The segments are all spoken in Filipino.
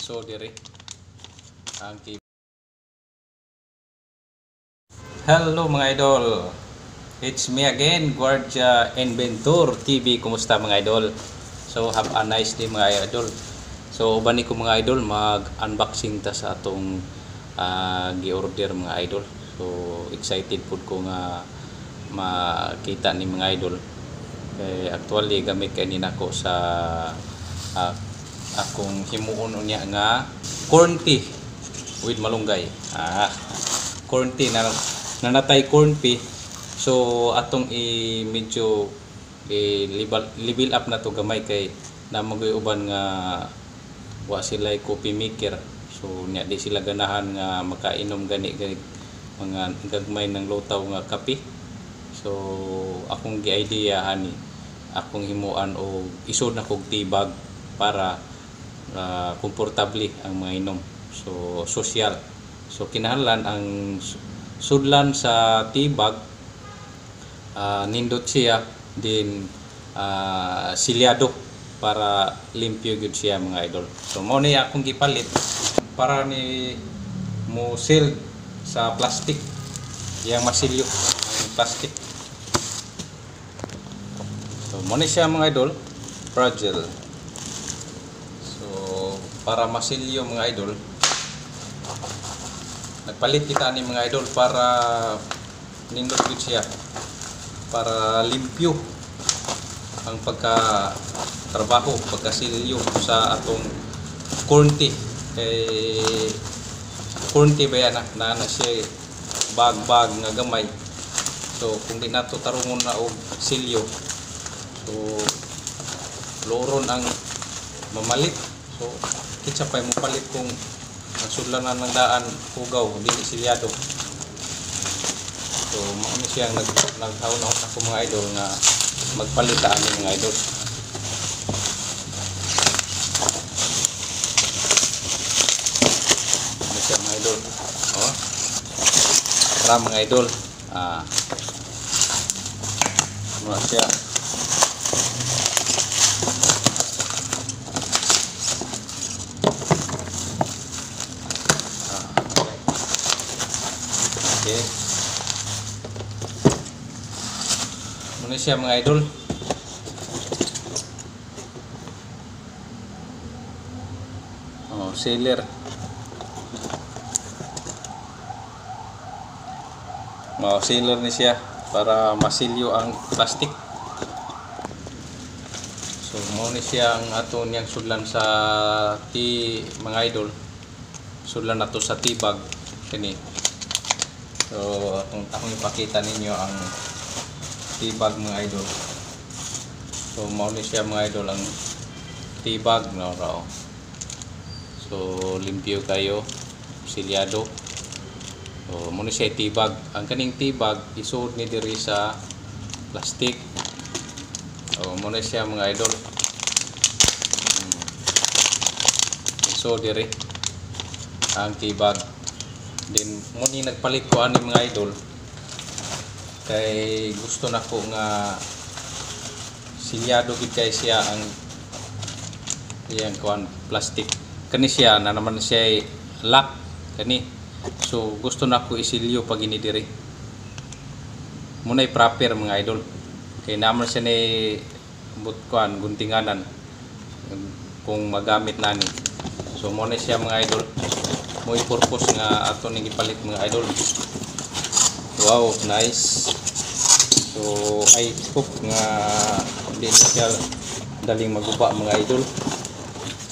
So dire ang TV. Hello mga idol, it's me again, Guardia Inventor TV. Kumusta mga idol? So have a nice day mga idol. So bani ko mga idol, mag-unboxing ta sa atong gi-order mga idol. So excited pud ko nga makita ni mga idol. Actually gamit kay nako sa akong himuon unya nga corn tea with malunggay. Corn tea na nanatay corn tea. So atong medyo level up na to gamay kay namogoy uban nga wa sila coffee maker. So nya di sila ganahan nga makainom gani mga gagmay ng lutaw nga kape. So akong gi-idea ani akong himuan o isod na kog tea bag para komportable ang mga inom. So social. So kinahanglan ang sudlan sa tea bag nindot siya din silyado para limpyo gud siya mga idol. So mo ni akong gipalit para ni mo seal sa plastic yang masilyo ang plastic. So mo ni siya mga idol, fragile. So para masilyo mga idol, nagpalit kita ni mga idol para nindot gud siya para limpyo ang pagka-trabaho, pagkasilyo sa atong corn tea. Corn tea ba yan na siya bag nga gamay. So kung di nato tarungon na og silyo, so loron ang mamalit. So kitsa pay mo palit kung ang sudlanan ng daan hugaw dili silyado. So mao ni siya naghaw-haw ako mga idol nga magpalitaan ni mga idol. Ano siya mga idol? Oh. Para mga idol. Ano siya? Okay. Ano siya mga idol? Oh, sealer. Oh, sealer ni siya para masilyo ang plastic. So mo ni siya ang aton yang sudlan sa tea mga idol. Sudlan nato sa tea bag kini. So akong ipakita ninyo ang tea bag mga idol. So mao ni siya mga idol ang tea bag na raw. So limpyo kayo, silyado. So mao ni siya tea bag. Ang kaning tea bag isud ni diri sa plastic. So mao ni siya mga idol. So diri ang tea bag. Din mo ni nagpalit ko ani mga idol kay gusto nako nga silyado gid kay siya ang iyang kuan plastic kani siya na naman siya lock kani. So gusto nako isilyo pag ini diri munay proper mga idol kay naman siya ni but kuan guntinganan kung magamit nani. So mo na siya mga idol, mo i-purpose nga ato ning ipalit mga idol. Wow, nice. So I hope nga hindi siya daling maguba mga idol.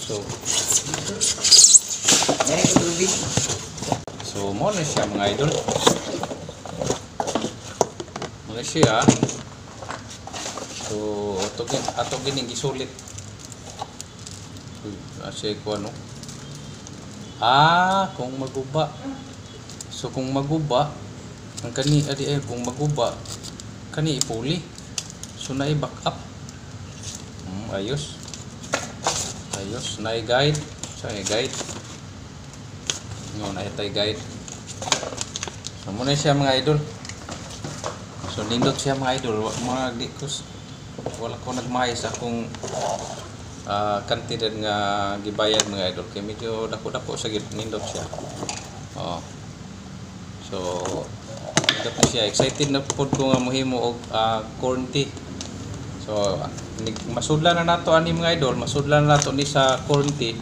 So mo na siya mga idol. Mo na siya. So ato gining gisulit. Kasi ko ano. Kung maguba. So kung maguba ang kani kung maguba kani ipuli. So na i-back up. Ayos. Ayos na i-guide. So i-guide. No, na itay guide. So muna siya mga idol. So nindot siya mga idol. Mga di ko wala ko nagmahis akong kantidad nga gibayad mga idol kay medyo dako-dako sa nindot siya. Oh. So nindot na siya, excited na pud ko nga mohimo og corn tea. So masudlan na nato ani mga idol, masudlan na nato ni sa corn tea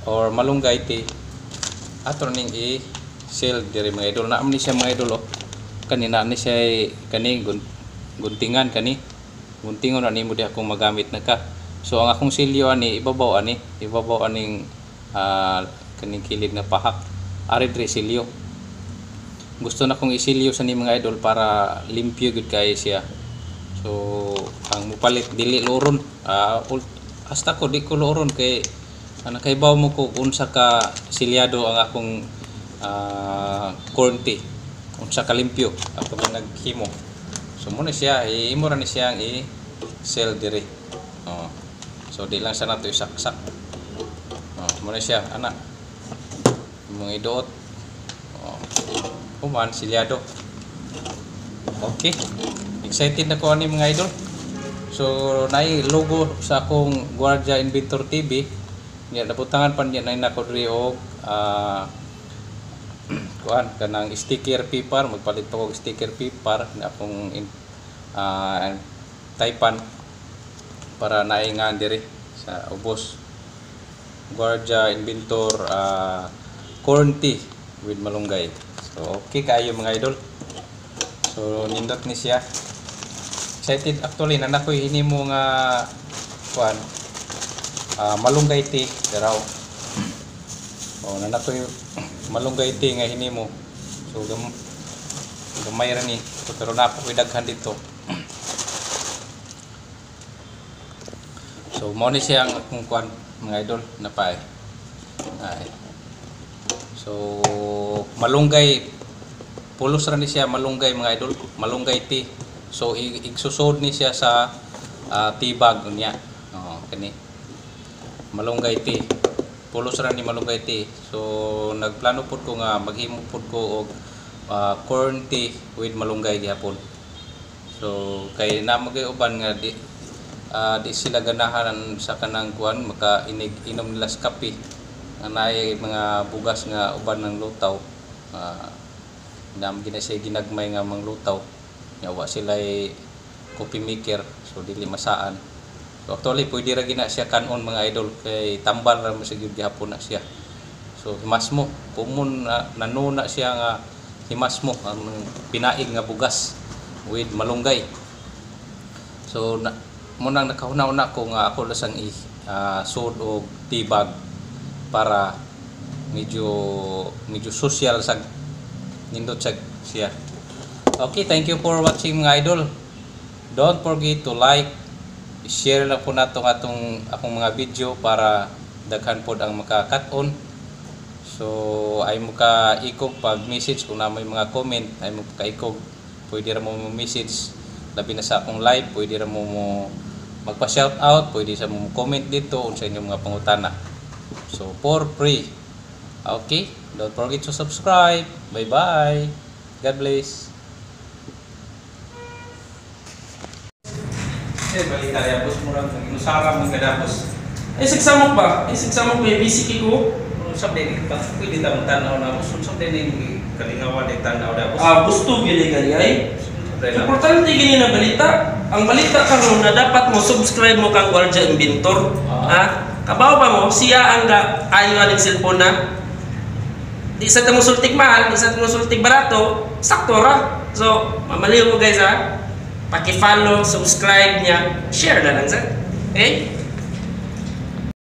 or malunggay tea. Ato ning i-sell diri mga idol. Naam ni siya mga idol. Kanina ni siya kani guntingan kani. Guntingon na nimo di akong magamit na ka. So ang akong silyo ani ibabaw aning kaning kilid na pahak. Ari diri silyo. Gusto na kong isilyo sa ni mga idol para limpyo gud kay siya. So ang mupalit dili loron. Hasta ko di ko loron kay nakaibaw mo ko unsa ka silyado ang akong corn tea. Unsa ka limpyo ako ba naghimo. So muna siya imo ra ni siya ang i-sell diri. So di lang siya nato isaksak. Muna siya ana. Imong iduot. Kuman silyado. Okay. Excited na ko ani mga idol. So naay logo sa akong Guardia Inventor TV. Nya nabutangan pa niya nay nako diri og kuan kanang sticker paper, magpalit pa og sticker paper na akong typan para naingan diri sa ubos. Guardia Inventor corn tea with malunggay. So okay kayo mga idol. So nindot ni siya. Excited actually na nakoy hinimo nga kuan malunggay tea daraw. Na nakoy malunggay tea nga hinimo. So gamay ra ni pero napoy daghan dito. So mo ni siya ang akong kuan mga idol na paay. So malunggay pulos ra ni siya malunggay mga idol, malunggay tea. So igsusod ni siya sa tea bag niya. Kani malunggay tea. Pulos ra ni malunggay tea. So nagplano pud ko nga maghimo pud ko og corn tea with malunggay gihapon. So kay na magay uban nga di sila ganahan sa kanang kuan maka inom nila sa kape. Anay mga bugas nga uban ng lutaw. Dam gina siya ginagmay nga manglutaw. Yawa sila coffee maker so dili masaan. So actually pwede ra gina siya kanon mga idol kay tambal ra mo sa gyud gihapon na siya. So himas mo kumon nanuna siya nga himas mo ang pinaig nga bugas with malunggay. So mo nang nakahuna-una ko nga ako lasang sud og tea bag para medyo social sa nindot siya. Okay, thank you for watching mga idol. Don't forget to like, share lang po nato akong mga video para daghan pod ang maka-cut-on. So ay mo ka ikog pag message kung na may mga comment ay mo ka ikog pwede ra mo message labi na sa akong live, pwede ra mo magpa-shout out, pwede sa mo comment dito unsa inyong mga pangutana. So for free. Okay, don't forget to subscribe. Bye bye. God bless. Balik tayo bos murang inusara mong kadapos. Samok ba? Samok may bisiki ko. Sabi ni pwede ta tanaw na bos. Sabi ni kalingawan ay tanaw na bos. Gusto gini gayay. Importante gini na balita. Ang balita karon na dapat mo subscribe mo kang Guardia Inventor. Kabaw pa mo siya ang ayo aning cellphone na. Di sa tamo sultik mahal, di sa tamo sultik barato, sakto ra. So, mamaliw mo guys ha. Paki-follow, subscribe niya, share na lang sa. Okay?